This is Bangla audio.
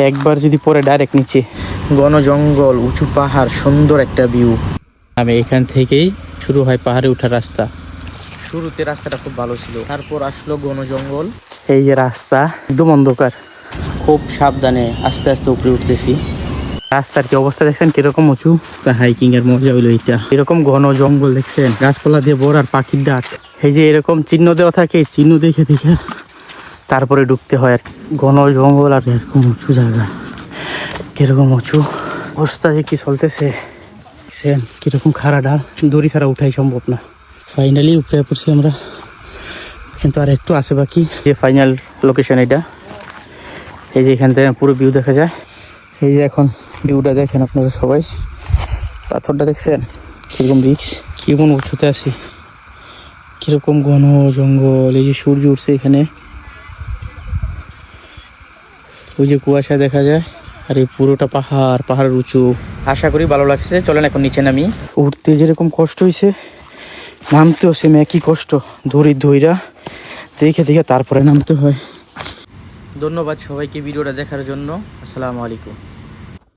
একবার যদি পরে ডাইরেক্ট নিচে ঘন জঙ্গল, উঁচু পাহাড়, সুন্দর একটা ভিউ। আমি এখান থেকেই শুরু হয় পাহাড়ে ওঠার রাস্তা। শুরুতে রাস্তাটা খুব ভালো ছিল, তারপর আসলো ঘন জঙ্গল। এই যে রাস্তা একদম অন্ধকার, খুব সাবধানে আস্তে আস্তে উপরে উঠতেছি। রাস্তার কি অবস্থা দেখছেন, কিরকম উঁচু। হাইকিং এর মজা হইলো এটা। এরকম ঘন জঙ্গল দেখছেন, গাছপালা দিয়ে ভরা, আর পাখির ডাক। এই যে এরকম চিহ্ন দেওয়া থাকে, চিহ্ন দেখে দেখে তারপরে ঢুকতে হয়। আর ঘন জঙ্গল আর এরকম উঁচু জায়গা, কিরকম উঁচু অবস্থা যে কি চলতেছে কিরকম খাড়া ডাল, দড়ি ছাড়া উঠাই সম্ভব না। ফাইনালি উপরে পড়ছি আমরা, কিন্তু আর একটু আছে বাকি। যে ফাইনাল লোকেশন এটা, এই যে এখান থেকে পুরো ভিউ দেখা যায়। এই যে এখন ভিউটা দেখেন আপনারা সবাই, পাথরটা দেখছেন কিরকম রিক্স, কেমন উঁচুতে আছি, কিরকম ঘন জঙ্গল। এই যে সূর্য উঠছে এখানে, ওই যে কুয়াশা দেখা যায়, আর এই পুরোটা পাহাড়, পাহাড়ের উঁচু। আশা করি ভালো লাগছে। চলেন এখন নিচে নামি। উঠতে যেরকম কষ্ট হয়েছে, নামতেও সেম একই কষ্ট। ধৈরা দেখে দেখে তারপরে নামতে হয়। ধন্যবাদ সবাইকে ভিডিওটা দেখার জন্য। আসসালামু আলাইকুম।